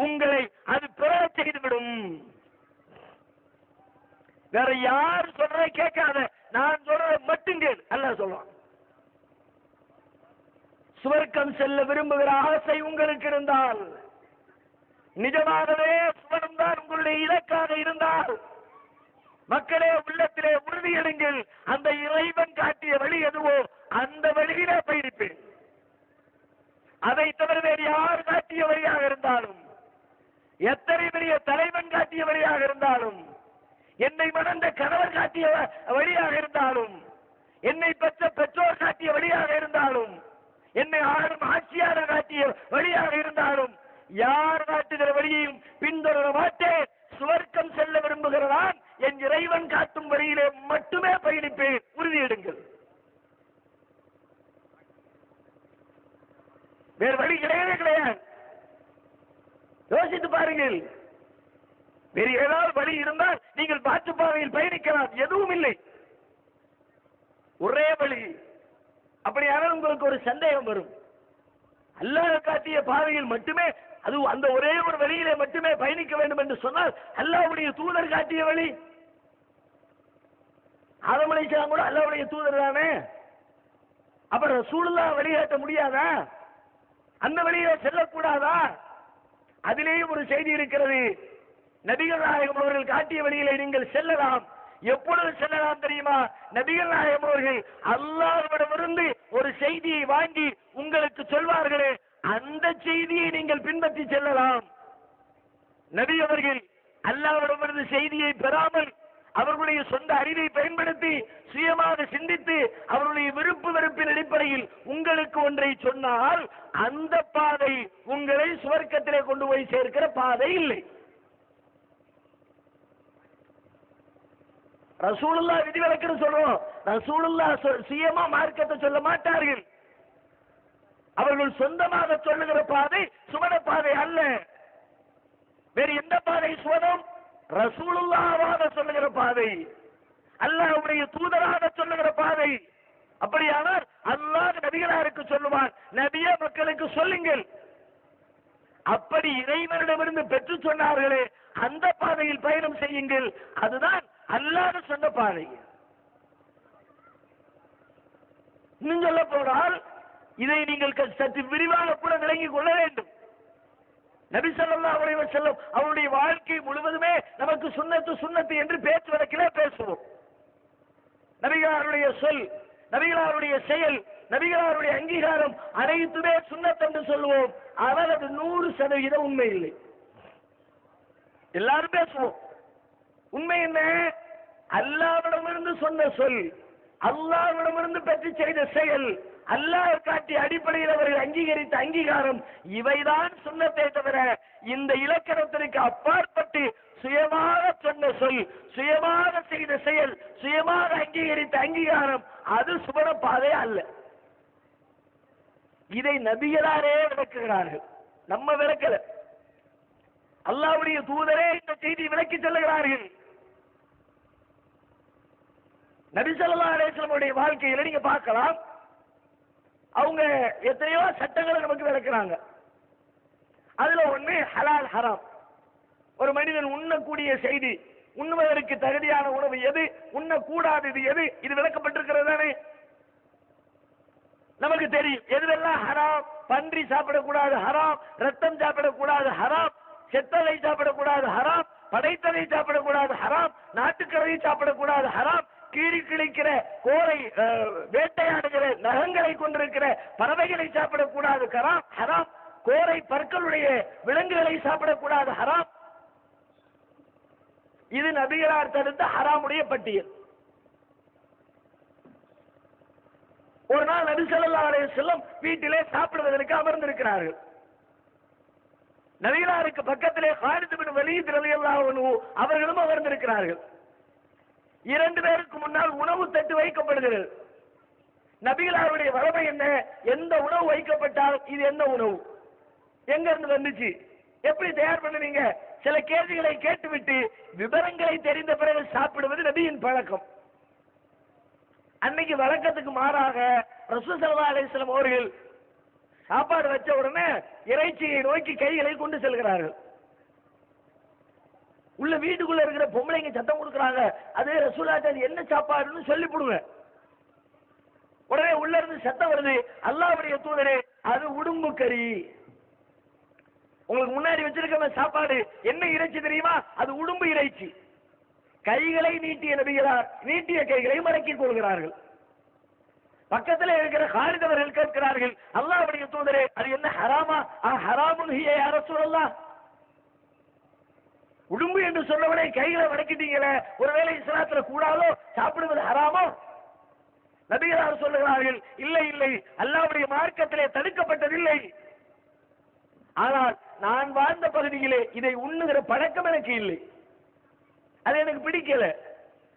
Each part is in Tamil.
உங்களை அது பெற செய்துவிடும். வேற யார் சொல்றதை கேட்காத, நான் சொல்றதை மட்டும் கேள். அல்லாஹ் சொல்றான், சுவர்க்கம் செல்ல விரும்புகிற ஆசை உங்களுக்கு இருந்தால், நிஜமாகவே சுவனம் தான் உங்களுடைய இலக்காக இருந்தால், மக்களே உள்ளத்திலே உறுதியெடுங்கள். அந்த இறைவன் காட்டிய வழி எதுவோ அந்த வழியிலே பயணிப்பேன். அதை தவிர வேறு யார் காட்டிய வழியாக இருந்தாலும், எத்தனை பெரிய தலைவன் காட்டிய வழியாக இருந்தாலும், என்னை மணந்த கணவர் காட்டிய வழியாக இருந்தாலும், என்னை பெற்ற பெற்றோர் காட்டிய வழியாக இருந்தாலும், என்னை ஆளும் ஆட்சியாளர் காட்டிய வழியாக இருந்தாலும், யார் காட்டுகிற வழியையும் பின்தொடர மாட்டேன். சுவர்க்கம் செல்ல விரும்புகிறான், என் இறைவன் காட்டும் வழியிலே மட்டுமே பயணிப்பேன். உறுதியெடுங்கள். வேறு வழி கிடையவே கிடையாது. யோசித்து பாருங்கள். வேறு ஏதாவது வழி இருந்தால் நீங்கள் மாற்று பாதையில் பயணிக்கலாம். எதுவும் இல்லை, ஒரே வழி. அப்படியானால் உங்களுக்கு ஒரு சந்தேகம் வரும். அல்லாஹ் காட்டிய பாதையில் மட்டுமே, அது அந்த ஒரே ஒரு வழியிலே மட்டுமே பயணிக்க வேண்டும் என்று சொன்னால், அல்லாஹ்வுடைய தூதர் காட்டிய வழி, ஆதம் அலைஹிஸ்ஸலாம் கூட அல்லாஹ்வுடைய தூதர் தானே. அப்ப ரசூலுல்லாஹ் வழிகாட்ட முடியாதா? அந்த வழியிலே செல்லக்கூடாதா? அதிலேயும் ஒரு செய்தி இருக்கிறது. நபிகள் நாயகம் அவர்கள் காட்டிய வழியிலே நீங்கள் செல்லலாம். எப்பொழுது செல்லலாம் தெரியுமா? நபிகள் நாயகம் அவர்கள் அல்லாஹ்விடமிருந்து ஒரு செய்தியை வாங்கி உங்களுக்கு சொல்வார்களே, அந்த செய்தியை நீங்கள் பின்பற்றி செல்லலாம். நபி அவர்கள் அல்லாஹ்விடமிருந்து செய்தியை பெறாமல் அவர்களுடைய சொந்த அறிவை பயன்படுத்தி சுயமாக சிந்தித்து அவருடைய விருப்பு வெறுப்பின் அடிப்படையில் உங்களுக்கு ஒன்றை சொன்னால், அந்த பாதை உங்களை சுவர்க்கத்திலே கொண்டு போய் சேர்க்கிற பாதை இல்லை. ரசூலுல்லாஹ் விதிவிலக்குன்னு சொல்றோம். ரசூலுல்லாஹ் சுயமா மார்க்கத்தை சொல்ல மாட்டார்கள். அவர்கள் சொந்தமாக சொல்லுகிற பாதை சுவன பாதை அல்ல. வேறு எந்த பாதை சுவனம்? ரசூலுல்லாஹ்வாக சொல்லுகிற பாதை, அல்லாஹ்வுடைய தூதராக சொல்லுகிற பாதை. அப்படியானால் அல்லாஹ் நபிகளாருக்கு சொல்லுவான், நபியே மக்களுக்கு சொல்லுங்கள். அப்படி இறைவனிடமிருந்து பெற்று சொன்னார்களே, அந்த பாதையில் பயணம் செய்யுங்கள். அதுதான் அல்லாஹ் சொன்ன பாதை. இன்னும் சொல்ல போனால், இதை நீங்கள் சற்று விரிவாக கூட விளங்கிக் கொள்ள வேண்டும். நபி ஸல்லல்லாஹு அலைஹி வஸல்லம் அவருடைய வாழ்க்கை முழுவதுமே நமக்கு சுன்னத்து சுன்னத்து என்று பேச்சு வழக்கிலே பேசுவோம். நபிகளாருடைய சொல், நபிகளாருடைய செயல், நபிகளாருடைய அங்கீகாரம் அனைத்துமே சுன்னத் என்று சொல்லுவோம். ஆனால் அது 100% உண்மை இல்லை. எல்லாரும் பேசுவோம். உண்மை என்ன? அல்லாஹ்விடமிருந்து சொன்ன சொல், அல்லாஹ்விடமிருந்து பெற்று செய்த செயல், அல்லாஹ் காட்டிய அடிப்படையில் அவர்கள் அங்கீகரித்த அங்கீகாரம், இவைதான் சுன்னத்தை தவிர இந்த இலக்கணத்திற்கு அப்பாற்பட்டு சுயமாக சொன்ன சொல், சுயமாக செய்த செயல், சுயமாக அங்கீகரித்த அங்கீகாரம், அது சுவன பாதை அல்ல. இதை நபிகளாரே விளக்குகிறார்கள், நம்ம விளக்கல. அல்லாஹ்வுடைய தூதரே இந்த செய்தி விளக்கி சொல்லுகிறார்கள். நபி ஸல்லல்லாஹு அலைஹி வஸல்லம் வாழ்க்கையில நீங்க பார்க்கலாம், அவங்க எத்தனையோ சட்டங்களை நமக்கு விளக்குறாங்க. அதுல ஒண்ணு ஹலால் ஹராம். ஒரு மனிதன் உண்ணக்கூடிய செய்தி, உண்ணுவதற்கு தகுதியான உணவு எது, உண்ணக்கூடாதது எது, இது விளக்கப்பட்டிருக்கிறது தானே. நமக்கு தெரியும் எதுவெல்லாம் ஹராம். பன்றி சாப்பிடக்கூடாது ஹராம், ரத்தம் சாப்பிடக்கூடாது ஹராம், செத்தலை சாப்பிடக்கூடாது ஹராம், படைத்தலை சாப்பிடக்கூடாது ஹராம், நாட்டுக்கறவை சாப்பிடக்கூடாது ஹராம், கீறி கிழிக்கிற கோரை வேட்டையாடுகிற நகங்களை கொண்டிருக்கிற பறவைகளை சாப்பிடக்கூடாது ஹராம், கோரை பற்களுடைய விலங்குகளை சாப்பிடக்கூடாது ஹராம். இது நபிகளார் தடுத்த ஹராமுடைய பட்டியல். ஒரு நாள் நபி ஸல்லல்லாஹு அலைஹி வஸல்லம் வீட்டிலே சாப்பிடுவதற்கு அமர்ந்திருக்கிறார்கள். நபிகளாருக்கு பக்கத்திலே காலித் பின் வலீத் ரலியல்லாஹு அன்ஹு அவர்களும் அமர்ந்திருக்கிறார்கள். இரண்டு பேருக்கு முன்னால் உணவு தட்டு வைக்கப்படுகிறது. நபிகளாருடைய வளமை என்ன? எந்த உணவு வைக்கப்பட்டால் இது என்ன உணவு, எங்க இருந்து வந்துச்சு, எப்படி தயார் பண்ணுவீங்க, சில கேள்விகளை கேட்டுவிட்டு விவரங்களை தெரிந்த பிறகு சாப்பிடுவது நபியின் பழக்கம். அன்னைக்கு வழக்கத்துக்கு மாறாக ரசூல் ஸல்லல்லாஹு அலைஹி வஸல்லம் அவர்கள் சாப்பாடு வச்ச உடனே இறைச்சியை நோக்கி கைகளை கொண்டு செல்கிறார்கள். உள்ள வீட்டுக்குள்ள இருக்கிற பொம்பளைங்க சத்தம் கொடுக்குறாங்க, அது ரசூலுல்லாஹ் அது என்ன சாப்பாடுன்னு சொல்லி போடுவேன். உடனே உள்ள இருந்து சத்தம் வருது, அல்லாஹ்வுடைய தூதரே அது உடும்பு கறி. உங்களுக்கு முன்னாடி வச்சிருக்க சாப்பாடு என்ன இறைச்சி தெரியுமா? அது உடும்பு இறைச்சி. கைகளை நீட்டிய நபிகளார் நீட்டிய கைகளை மடக்கிக் கொள்கிறார்கள். பக்கத்தில் இருக்கிற காலித் அவர்கள் கேட்கிறார்கள், அல்லாஹ்வுடைய தூதரே அது என்ன ஹராமா? ஹராமுன் ஹிய யா ரசூலல்லாஹ். உடும்பு என்று சொன்னவனே கைகளை மடக்கிட்டீங்களே, ஒருவேளை இஸ்லாத்துல கூடாதோ, சாப்பிடுவது ஹராமோ? நபிகளார் சொல்லுகிறார்கள், இல்லை இல்லை, அல்லாஹ்வுடைய மார்க்கத்திலே தடுக்கப்பட்டதில்லை. ஆனால் நான் வாழ்ந்த பகுதியிலே இதை உண்ணுகிற பழக்கம் எனக்கு இல்லை, அது எனக்கு பிடிக்கல,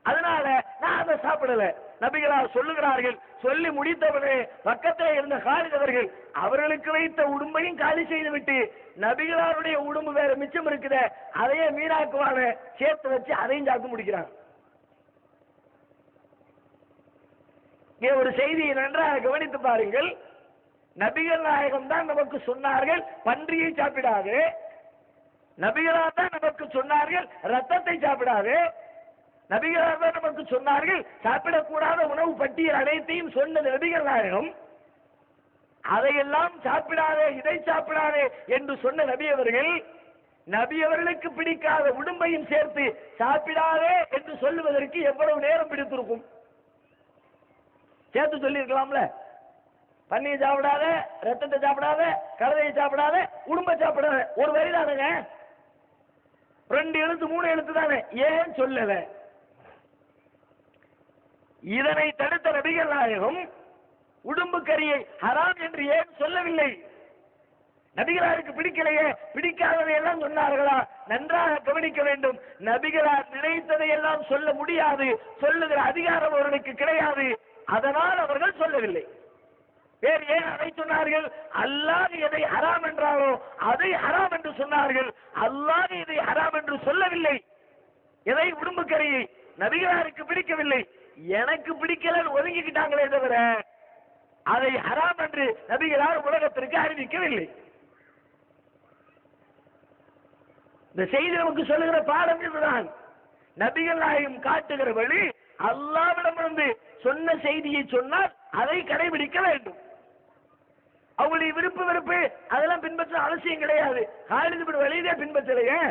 அதனால நான் அதை சாப்பிடல. நபிகளார் சொல்லுகிறார்கள். சொல்லி முடித்தவனே பக்கத்தில் இருந்த காலித் அவர்கள் அவர்களுக்கு வைத்த உடும்பையும் காலி செய்துவிட்டு நபிகளாருடைய உடும்பு வேற மிச்சம் இருக்குத அதையே மீனாக்குவான சேர்த்து வச்சு அதையும் சாப்பிட்டு முடிக்கிறாங்க. ஒரு செய்தியை நன்றாக கவனித்து பாருங்கள். நபிகள் நாயகம் தான் நமக்கு சொன்னார்கள் பன்றியை சாப்பிடாது, நபிகளார் தான் நமக்கு சொன்னார்கள் ரத்தத்தை சாப்பிடாது, நபிகளார் தான் நமக்கு சொன்னார்கள் சாப்பிடக்கூடாத உணவு பட்டியல் அனைத்தையும் சொன்னது நபிகள் நாயகம். அதையெல்லாம் சாப்பிடாதே இதை சாப்பிடாதே என்று சொன்ன நபி அவர்களுக்கு பிடிக்காத உடும்பையும் சேர்த்து சாப்பிடாதே என்று சொல்லுவதற்கு எவ்வளவு நேரம் பிடித்திருக்கும்? சேர்த்து சொல்லி இருக்கலாம்ல. பன்னியை சாப்பிடாத, ரத்தத்தை சாப்பிடாத, கழுதையை சாப்பிடாத, உடும்பை சாப்பிடாத, ஒரு வரி தானுங்க, 2 எழுத்து 3 எழுத்து தானே, ஏன் சொல்லல? இதனை தடுத்த நபிகள் நாயகம் உடும்பு கறியை ஹராம் என்று ஏன் சொல்லவில்லை? நபிகளாருக்கு பிடிக்கலையே, பிடிக்காததை எல்லாம் சொன்னார்களா? நன்றாக கவனிக்க வேண்டும். நபிகளார் நினைத்ததை எல்லாம் சொல்ல முடியாது, சொல்லுகிற அதிகாரம் அவர்களுக்கு கிடையாது, அதனால் அவர்கள் சொல்லவில்லை. வேறு ஏன் அதை சொன்னார்கள்? அல்லாஹ் எதை ஹராம் என்றாரோ அதை ஹராம் என்று சொன்னார்கள். அல்லாஹ் எதை ஹராம் என்று சொல்லவில்லை. எதை? உடும்பு கறியை. நபிகளாருக்கு பிடிக்கவில்லை, எனக்கு பிடிக்கல ஒதுங்கிக்கிட்டாங்களே தவிர அதை ஹராம் என்று நபிகளார் உலகத்திற்கு அறிவிக்கவில்லை. இந்த செய்தி நமக்கு சொல்லுகிற பாடம் இதுதான். நபிகள் நாயகம் காட்டுகிற வழி, அல்லாஹ்விடமிருந்து சொன்ன செய்தியை சொன்னால் அதை கடைபிடிக்க வேண்டும். அவங்களுடைய விருப்பு வெறுப்பு அதெல்லாம் பின்பற்ற அவசியம் கிடையாது. Khalid bin வலீதை பின்பற்றலையே.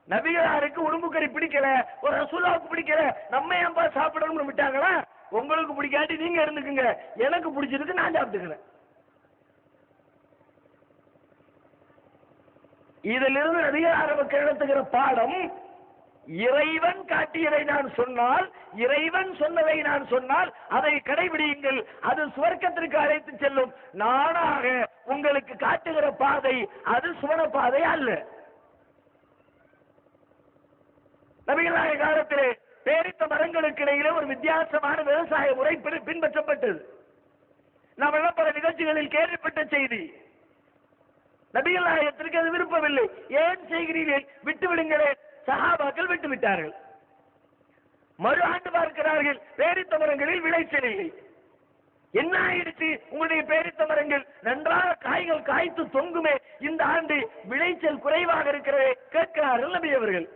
நபிகளாருக்கு உடும்பு கறி பிடிக்கல, ஒரு ரசூலுல்லாஹ்வுக்கு பிடிக்கல, நம்ம ஏன்பா சாப்பிடணும்னு விட்டாங்களா? உங்களுக்கு பிடிக்காட்டி நீங்க இருந்துக்குங்க, எனக்கு பிடிச்சிருக்கு நான் சாப்பிட்டுக்கிறேன். இதிலிருந்து நபிகளார் நமக்கு நடத்துகிற பாடம், இறைவன் காட்டியதை நான் சொன்னால், இறைவன் சொன்னதை நான் சொன்னால் அதை கடைபிடியுங்கள், அது சுவர்க்கத்திற்கு அழைத்து செல்லும். நானாக உங்களுக்கு காட்டுகிற பாதை அது சுவன பாதை அல்ல. நபிகள் நாயக காலத்திலே பேரித்த மரங்களுக்கு இடையிலே ஒரு வித்தியாசமான விவசாய முறை பின்பற்றப்பட்டது. நாம் எல்லாம் பல நிகழ்ச்சிகளில் கேள்விப்பட்ட செய்தி. நபிகள் நாயகத்திற்கு அது விருப்பமில்லை. ஏன் செய்கிறீர்கள்? விட்டு விடுங்களே. சஹாபாக்கள் விட்டு விட்டார்கள். மறு ஆண்டு பார்க்கிறார்கள், பேரித்த மரங்களில் விளைச்சல் இல்லை. என்ன ஆயிடுச்சு? உங்களுடைய பேரித்த மரங்கள் நன்றாக காய்கள் காய்த்து தொங்குமே, இந்த ஆண்டு விளைச்சல் குறைவாக இருக்கிறதே. கேட்கிறார்கள் நபி அவர்கள்.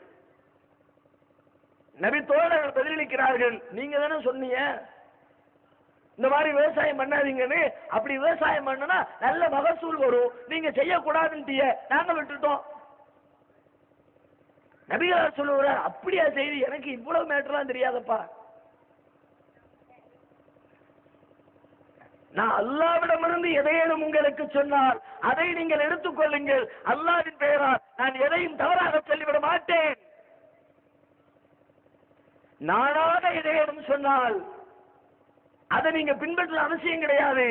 நபி தோழர்கள் பதிலளிக்கிறார்கள், நீங்க தானே சொன்னீங்க இந்த மாதிரி விவசாயம் பண்ணாதீங்கன்னு. அப்படி விவசாயம் பண்ணனா நல்ல மகசூல் வரும், நீங்க செய்யக்கூடாதுன்ட்டிய, நாங்க விட்டுட்டோம். நபிகளார் சொல்லுவார், அப்படியா செய்தி? எனக்கு இவ்வளவு மேட்டர்லாம் தெரியாதப்பா. நான் அல்லாஹ்விடமிருந்து எதையேனும் உங்களுக்கு சொன்னால் அதை நீங்கள் எடுத்துக்கொள்ளுங்கள். அல்லாஹ்வின் பெயரால் நான் எதையும் தவறாக சொல்லிவிட மாட்டேன். நானாக எதையேனும் சொன்னால் அதை நீங்க பின்பற்ற அவசியம் கிடையாது.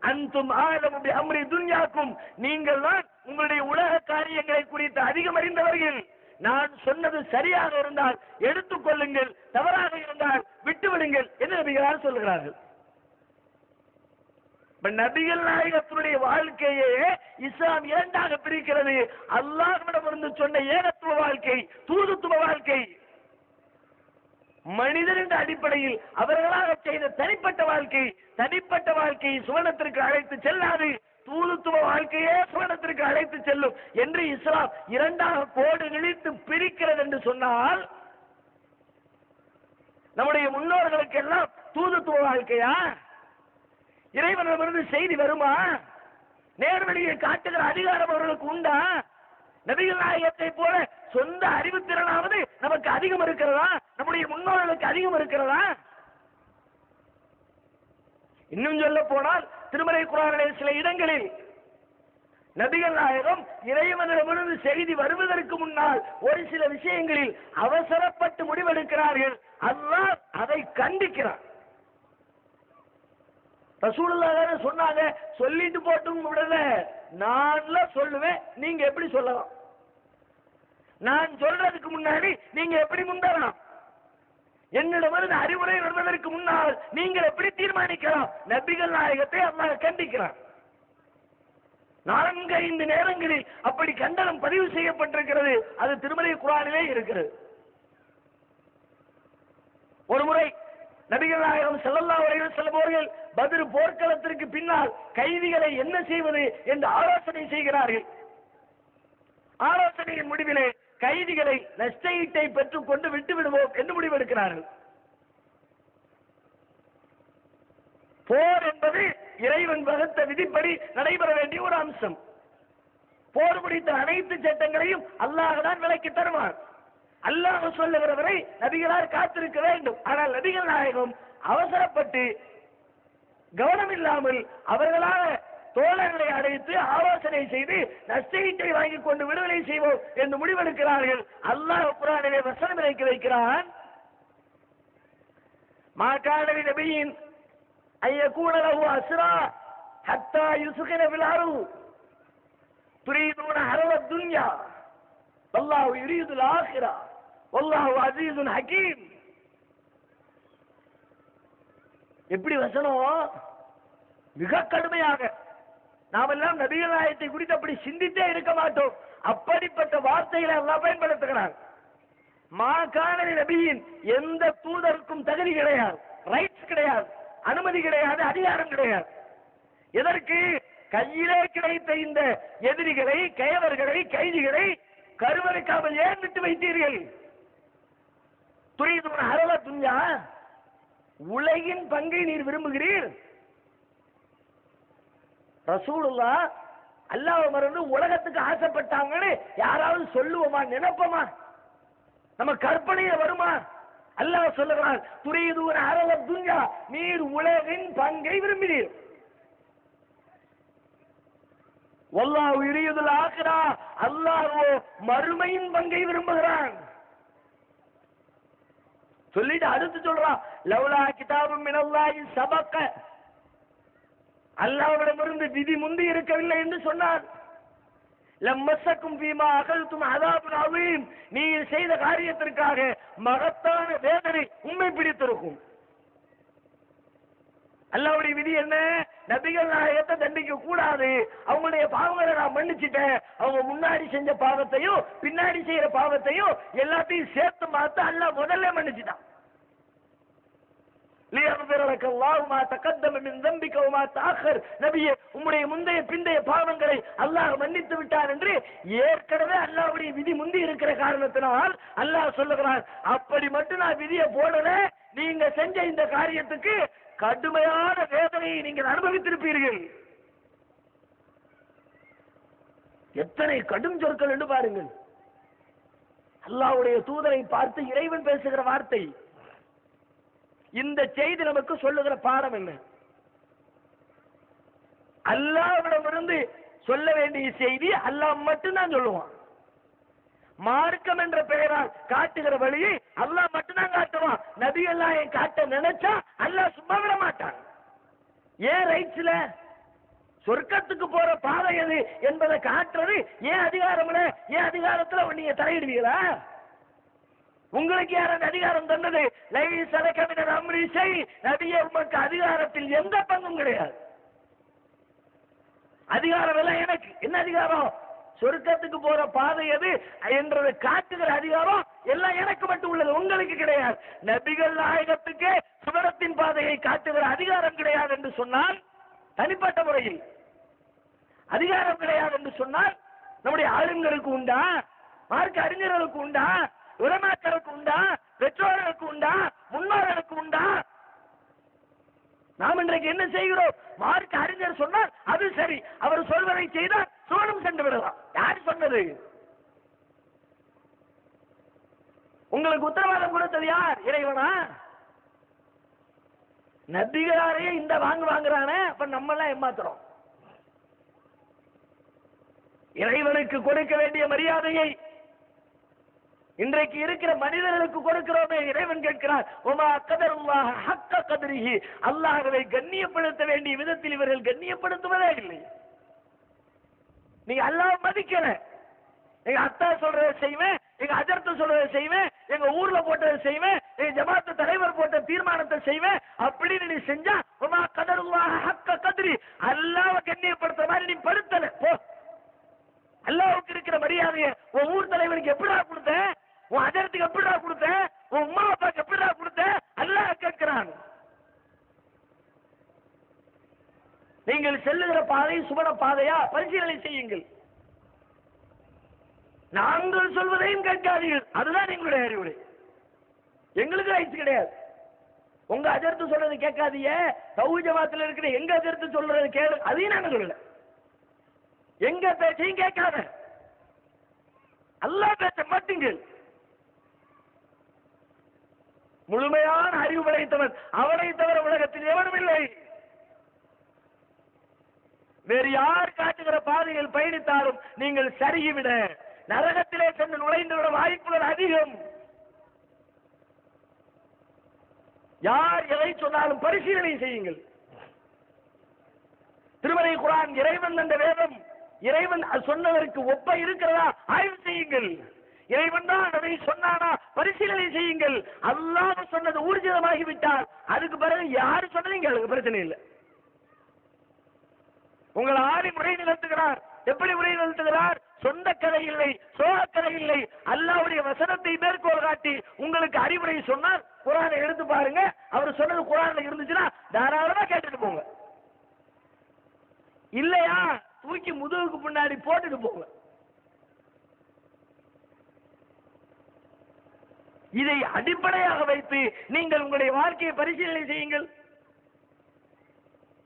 அன்தும் ஆலமு பி அம்ரி துன்யாக்கும், நீங்கள் தான் உங்களுடைய உலக காரியங்களை குறித்து அதிகம் அறிந்தவர்கள். நான் சொன்னது சரியாக இருந்தால் எடுத்துக்கொள்ளுங்கள், தவறாக இருந்தால் விட்டுவிடுங்கள் என்று நபிகளார் சொல்லுகிறார்கள். நபிகள் நாயகத்தினுடைய வாழ்க்கையே இஸ்லாம் 2ஆக பிரிக்கிறது. அல்லாஹ்விடமிருந்து சொன்ன ஏகத்துவ வாழ்க்கை, தூதுத்துவ வாழ்க்கை. மனிதனின் அடிப்படையில் அவர்களாக செய்த தனிப்பட்ட வாழ்க்கை, தனிப்பட்ட வாழ்க்கையை சுவனத்திற்கு அழைத்து செல்லாது. தூதுத்துவ வாழ்க்கையே சுவனத்திற்கு அழைத்து செல்லும் என்று இஸ்லாம் இரண்டாக கோடு இழித்து பிரிக்கிறது என்று சொன்னால், நம்முடைய முன்னோர்களுக்கு எல்லாம் தூதுத்துவ வாழ்க்கையா? இறைவனிடமிருந்து செய்தி வருமா? நேர்வழியை காட்டுகிற அதிகாரம் அவர்களுக்கு உண்டா? நபிகள் நாயகத்தை போல சொந்த அறிவுத்திறனாவது நமக்கு அதிகம் இருக்கிறதா? நம்முடைய முன்னோர்களுக்கு அதிகம் இருக்கிறதா? இன்னும் சொல்ல போனால் திருமறை குர்ஆனிலே சில இடங்களில் நபிகள் நாயகம் இறைவனிடமிருந்து செய்தி வருவதற்கு முன்னால் ஒரு சில விஷயங்களில் அவசரப்பட்டு முடிவெடுக்கிறார்கள். அல்லாஹ் அதை கண்டிக்கிறார். ரசூலுல்லாஹ் சொன்னாங்க, சொல்லிட்டு போட்டும் விடல, நான் சொல்லுவேன், நீங்க எப்படி சொல்லலாம்? நான் சொல்றதுக்கு முன்னாடி நீங்க எப்படி முந்தலாம்? என்னிடமிருந்து அறிவுரை வருவதற்கு முன்னால் நீங்கள் எப்படி தீர்மானிக்கலாம்? நபிகள் நாயகத்தை அல்லாஹ் கண்டிக்கிறார். 4-5 நேரங்களில் அப்படி கண்டனம் பதிவு செய்யப்பட்டிருக்கிறது. அது திருமறை குர்ஆனிலே இருக்கிறது. ஒருமுறை நபிகள் நாயகம் ஸல்லல்லாஹு அலைஹி வஸல்லம் அவர்கள் பத்ர் போர்க்களத்திற்கு பின்னால் கைதிகளை என்ன செய்வது என்று ஆலோசனை செய்கிறார்கள். ஆலோசனையின் முடிவிலே கைதிகளை நஷ்டஈட்டை பெற்றுக் கொண்டு விட்டு விடுவோம் என்று முடிவெடுக்கிறார்கள். போர் என்பது இறைவன் வகுத்த விதிப்படி நடைபெற வேண்டிய ஒரு அம்சம். போர் முடித்த அனைத்து சட்டங்களையும் அல்லாஹ் தான் விலக்கி தருவார். அல்லாஹ் சொல்லுகிறவரை நபிகளார் காத்திருக்க வேண்டும். ஆனால் நபிகள் நாயகம் அவசரப்பட்டு கவனம் இல்லாமல் அவர்களாக தோழர்களை அழைத்து ஆலோசனை செய்து நஷ்டஈட்டை வாங்கிக் கொண்டு விடுதலை செய்வோம் என்று முடிவெடுக்கிறார்கள். அல்லாஹ் குர்ஆனிலே வசனம் இறக்கி வைக்கிறான், மா கான லிநபியின் அன் யகூன லஹு அஸ்ரா ஹத்தா யுஸ்கின ஃபில் அர்ض் துரீதுன ஹரவத் துன்யா வல்லாஹு யுரீதுல் ஆখিরা வல்லாஹு அஸீஸுன் ஹகீம். எப்படி வசனம்? மிக கடுமையாக. நாமெல்லாம் நபிகள் நாயகத்தை குறித்து அப்படி சிந்தித்தே இருக்க மாட்டோம். அப்படிப்பட்ட வார்த்தைகளை அல்லாஹ் பயன்படுத்துகிறார். மா கான நபியின் எந்த தூதருக்கும் தகுதி கிடையாது, ரைட்ஸ் கிடையாது, அனுமதி கிடையாது, அதிகாரம் கிடையாது. எதற்கு? கையிலே கிடைத்த இந்த எதிரிகளை, கயவர்களை, கைதிகளை கருவறைக்காமல் ஏன் விட்டு வைத்தீர்கள்? துரீதுன ஹரவத் துன்யா, உலகின் பங்கை நீர் விரும்புகிறீர். ரசூலுல்லாஹ் அல்லாஹ்வை மறந்து உலகத்துக்கு ஆசைப்பட்டாங்கன்னு யாராவது சொல்லுவோமா? நினைப்போமா? நம்ம கற்பனையில வருமா? அல்லாஹ் சொல்லுகிறான், துரீதுன ஹரவத் துன்யா, நீர் உலகின் பங்கை விரும்பினீர். வல்லாஹு யுரீதுல் ஆখিরা, அல்லாஹ்வோ மறுமையின் பங்கை விரும்புகிறான். சொல்லிட்டு அடுத்து சொல்றான், லவ்லா கிதாபும் மினல்லாஹி சபக, அல்லாஹ்விடமிருந்து விதி முந்தி இருக்கவில்லை என்று சொன்னார். லம்மஸக்கும் ஃபீமா அகல்தும் அஸாபுன் அதீம், நீங்கள் செய்த காரியத்திற்காக மகத்தான வேதனை உம்மை பிடித்திருக்கும். அல்லாஹ்வுடைய விதி என்ன? நபிகள் நாயகத்தை தண்டிக்க கூடாது, அவங்களுடைய பாவங்களை நான் மன்னிச்சிட்டேன். அவங்க முன்னாடி செஞ்ச பாவத்தையும் பின்னாடி செய்யற பாவத்தையும் எல்லாத்தையும் சேர்த்து பார்த்து அல்லாஹ் முதல்ல மன்னிச்சிட்டான். நபியே, உம்முடைய முந்தைய பிந்தைய பாவங்களை அல்லாஹ் மன்னித்து விட்டார் என்று ஏற்கனவே அல்லாஹ்வுடைய விதி முந்தி இருக்கிற காரணத்தினால் அல்லாஹ் சொல்லுகிறார், அப்படி மட்டும் நான் விதியை போடல, நீங்க செஞ்ச இந்த காரியத்துக்கு கடுமையான வேதனையை நீங்கள் அனுபவித்திருப்பீர்கள். எத்தனை கடும் சொற்கள் என்று பாருங்கள். அல்லாஹ்வுடைய தூதரை பார்த்து இறைவன் பேசுகிற வார்த்தை. இந்த செய்தி நமக்கு சொல்லுகிற பாடம் என்ன? அல்லாஹ்விடமிருந்து சொல்ல வேண்டிய செய்தி அல்லாஹ் மட்டும்தான் சொல்லுவான். மார்க்கம் என்ற பெயரால் காட்டுகிற வழியை அல்லாஹ் மட்டும்தான் காட்டுவான். நபிகள் நாயகம் காட்ட நினைச்சா அல்லாஹ் சும்மா விட மாட்டான். ஏன் ரைட்ஸ்ல சொர்க்கத்துக்கு போற பாதை எது என்பதை காட்டுறது ஏன் அதிகாரம்ல? ஏன் அதிகாரத்துல நீங்க தலையிடுவீங்களா? உங்களுக்கு யார் அந்த அதிகாரம் தந்தது? லைஸ லக மினல் அம்ரி ஷை, நபியே உமக்கு அதிகாரத்தில் எந்த பங்கும் கிடையாது. அதிகாரம் எல்லாம் எனக்கு. என்ன அதிகாரம்? சொர்க்கத்துக்கு போற பாதை எது என்றதை காட்டுகிற அதிகாரம் எல்லாம் எனக்கு மட்டும் உள்ளது, உங்களுக்கு கிடையாது. நபிகள் நாயகத்துக்கு சுவனத்தின் பாதையை காட்டுகிற அதிகாரம் கிடையாது என்று சொன்னால் தனிப்பட்ட முறையில் அதிகாரம் கிடையாது என்று சொன்னால் நம்முடைய ஆளுங்களுக்கு உண்டா, மார்க்க அறிஞர்களுக்கு உண்டா, உலமாக்களுக்கு உண்டா, பெற்றோர்களுக்கு உண்டா, முன்னோர்களுக்கு உண்டா? நாம் இன்றைக்கு என்ன செய்கிறோம்? மார்க்க அறிஞர் சொன்னால் அது சரி, அவர் சொல்வதை செய்தால் சோனம் சென்று விடலாம். யார் சொன்னது? உங்களுக்கு உத்தரவாதம் கொடுத்தது யார்? இறைவனா? நபிகளாரையே இந்த வாங்குறானே, அப்ப நம்ம எல்லாம் ஏமாத்துறோம். இறைவனுக்கு கொடுக்க வேண்டிய மரியாதையை இன்றைக்கு இருக்கிற மனிதர்களுக்கு கொடுக்கிறோமே. இறைவன் கேட்கிறார், உமா கதருல்லாஹ ஹக்க கத்ரிஹி, அல்லாஹ்வை கண்ணியப்படுத்த வேண்டிய விதத்தில் இவர்கள் கண்ணியப்படுத்துவதே இல்லை. நீங்க அல்லாஹ் மதிக்கல. எங்க அத்தா சொல்றதை செய்வேன், எங்க அஜர்த்து சொல்றதை செய்வேன், எங்க ஊர்ல போட்டதை செய்வேன், எங்க ஜமாத்து தலைவர் போட்ட தீர்மானத்தை செய்வேன் அப்படின்னு நீ செஞ்சா உமா கதருல்லாஹ ஹக்க கத்ரி, அல்லாஹ்வை கண்ணியப்படுத்துற மாதிரி நீ படுத்தல. போ. அல்லாஹ்வுக்கு இருக்கிற மரியாதையை உன் ஊர் தலைவனுக்கு எப்படிடா கொடுத்த? உன் அஜரத்துக்கு எப்படிடா கொடுத்த? உன் உம்மா அப்பாக்கு எப்படிடா கொடுத்த? அல்லாஹ் கேட்கிறான். நீங்கள் செல்லுகிற பாதை சுபன பாதையா? பரிசீலனை செய்யுங்கள். நாங்கள் சொல்வதையும் கேட்காதீர்கள். அதுதான் எங்களுடைய அறிவுரை. எங்களுக்கு ரைட்ஸ் கிடையாது. உங்க அஜரத்து சொல்றது கேட்காதீங்க, தௌஹீத் ஜமாத்துல இருக்கிற எங்க அஜரத்து சொல்றது கேளு, அதையும் நாங்க சொல்லல. எங்க பேச்சையும் கேட்காத, அல்லாஹ் பேச்ச மாட்டீங்கள். முழுமையான அறிவு படைத்தவன் அவனை தவிர உலகத்தில் எவனும் இல்லை. வேறு யார் காட்டுகிற பாதையில் பயணித்தாலும் நீங்கள் சரிவிட நரகத்திலே சென்று நுழைந்து விட வாய்ப்புகள் அதிகம். யார் எதை சொன்னாலும் பரிசீலனை செய்யுங்கள். திருமறை குர்ஆன் இறைவன் என்ற வேதம் இறைவன் சொன்னதற்கு ஒப்ப இருக்கிறதா ஆய்வு செய்யுங்கள். இறைவன் தான் அதை சொன்னானா பரிசீலனை செய்யுங்கள். அல்லாஹ் சொன்னது ஊர்ஜிதமாகிவிட்டால் அதுக்கு பிறகு யாரு சொன்னீங்க அதுக்கு பிரச்சனை இல்லை. உங்கள் ஆடி முறை நிறுத்துகிறார். எப்படி முறை நிறுத்துகிறார்? சொந்த கதை இல்லை, சோக கதை இல்லை, அல்லாஹ்வுடைய வசனத்தை மேற்கோள் காட்டி உங்களுக்கு அறிவுரை சொன்னார். குர்ஆனை எடுத்து பாருங்க, அவர் சொன்னது குர்ஆன்ல இருந்துச்சுன்னா தாராளமா கேட்டுட்டு போங்க. இல்லையா தூக்கி முதுகுக்கு முன்னாடி போட்டுட்டு போங்க. இதை அடிப்படையாக வைத்து நீங்கள் உங்களுடைய வாழ்க்கையை பரிசீலனை செய்யுங்கள்.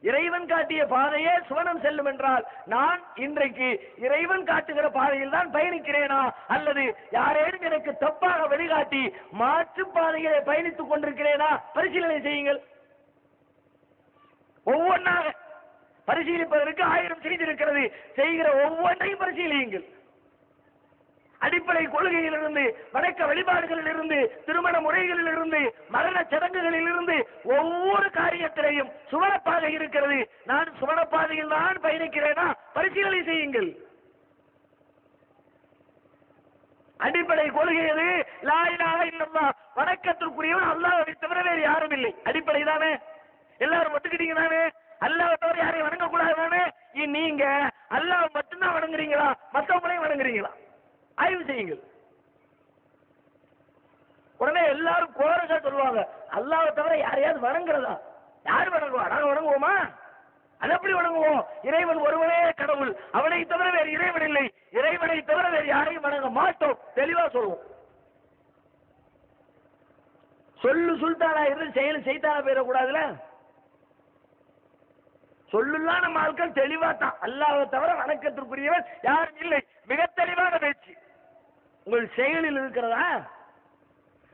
இறைவன் காட்டிய பாதையே சுவனம் செல்லும் என்றால் நான் இன்றைக்கு இறைவன் காட்டுகிற பாதையில் தான் பயணிக்கிறேனா, அல்லது யாரேனும் எனக்கு தப்பாக வழிகாட்டி மாற்று பாதைகளை பயணித்துக் கொண்டிருக்கிறேனா பரிசீலனை செய்யுங்கள். ஒவ்வொன்றாக பரிசீலிப்பதற்கு 1000 செய்திருக்கிறது. செய்கிற ஒவ்வொன்றையும் பரிசீலியுங்கள். அடிப்படை கொள்கையிலிருந்து, வணக்க வழிபாடுகளில் இருந்து, திருமண முறைகளில் இருந்து, மரண சடங்குகளில் இருந்து ஒவ்வொரு காரியத்திலையும் சுவனப்பாதை இருக்கிறது. நான் சுவனப்பாதையில் தான் பயணிக்கிறேனா பரிசீலனை செய்யுங்கள். அடிப்படை கொள்கை எது? லா இலாஹ இல்லல்லாஹ், வணக்கத்திற்குரியவன் அல்லாஹ்வை தவிர வேறு யாரும் இல்லை. அடிப்படை தானே? எல்லாரும் ஒத்துக்கிட்டீங்க தானே? அல்லாஹ்வை தவிர யாரையும் வணங்க கூடாது தானே? நீங்க அல்லாஹ் மட்டும்தான் வணங்குறீங்களா, மற்றவங்களையும் வணங்குறீங்களா? ஆய்வு செய்யுங்கள். உடனே எல்லாரும் கோரசா சொல்லுவாங்க, அல்லாஹ்வை தவிர யாரையாவது வணங்குறதா? யார் வணங்குவா? நாங்க வணங்குவோமா? அது எப்படி வணங்குவோம்? இறைவன் ஒருவனே கடவுள், அவனை தவிர வேறு இறைவன் இல்லை, இறைவனை தவிர வேறு யாரையும் வணங்க மாட்டோம். தெளிவா சொல்லுவோம். சொல்லு சுல்தானா இருந்து செயல் செய்தானா போயிடக்கூடாதுல. சொல்லுலாம் நம்ம ஆட்கள் தெளிவா தான், அல்லாஹ்வை தவிர வணக்கத்திற்குரியவன் யாரும் இல்லை. மிக தெளிவான பேச்சு. உங்கள் செயலில் இருக்கிறதா?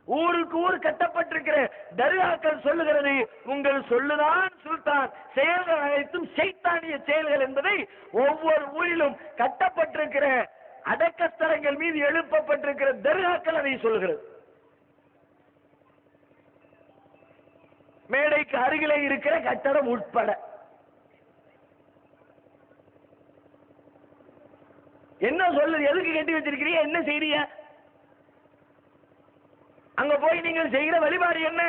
ஊருக்கு ஊர் கட்டப்பட்டிருக்கிற தர்காக்கள் சொல்லுகிறது, உங்கள் சொல்லுதான் சுல்தான், செயல்கள் அனைத்தும் சைத்தானிய செயல்கள் என்பதை ஒவ்வொரு ஊரிலும் கட்டப்பட்டிருக்கிற அடக்கஸ்தலங்கள் மீது எழுப்பப்பட்டிருக்கிற தர்காக்கள் அதை சொல்கிறது. மேடைக்கு அருகிலே இருக்கிற கட்டடம் உட்பட என்ன சொல்லுது? எதுக்கு கட்டி வச்சிருக்கிறீங்க? என்ன செய்றீங்க? அங்க போய் நீங்கள் செய்கிற வழிபாடு என்ன?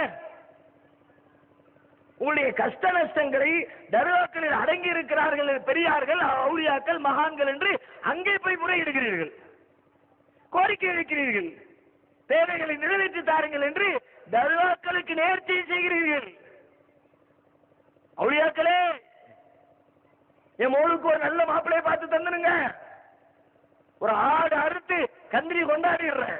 உங்களுடைய கஷ்ட நஷ்டங்களை தர்காக்களில் அடங்கி இருக்கிறார்கள் பெரியார்கள், அவுலியாக்கள், மகான்கள் என்று அங்கே போய் முறையிடுகிறீர்கள், கோரிக்கை வைக்கிறீர்கள், தேவைகளை நிறைவேற்றி தாருங்கள் என்று தர்காக்களுக்கு நேர்ச்சி செய்கிறீர்கள். அவுலியாக்களே, என் மோளுக்கு ஒரு நல்ல மாப்பிள்ளையை பார்த்து தந்துருங்க, ஒரு ஆடு அறுத்து கந்திரி கொண்டாடிடுறேன்.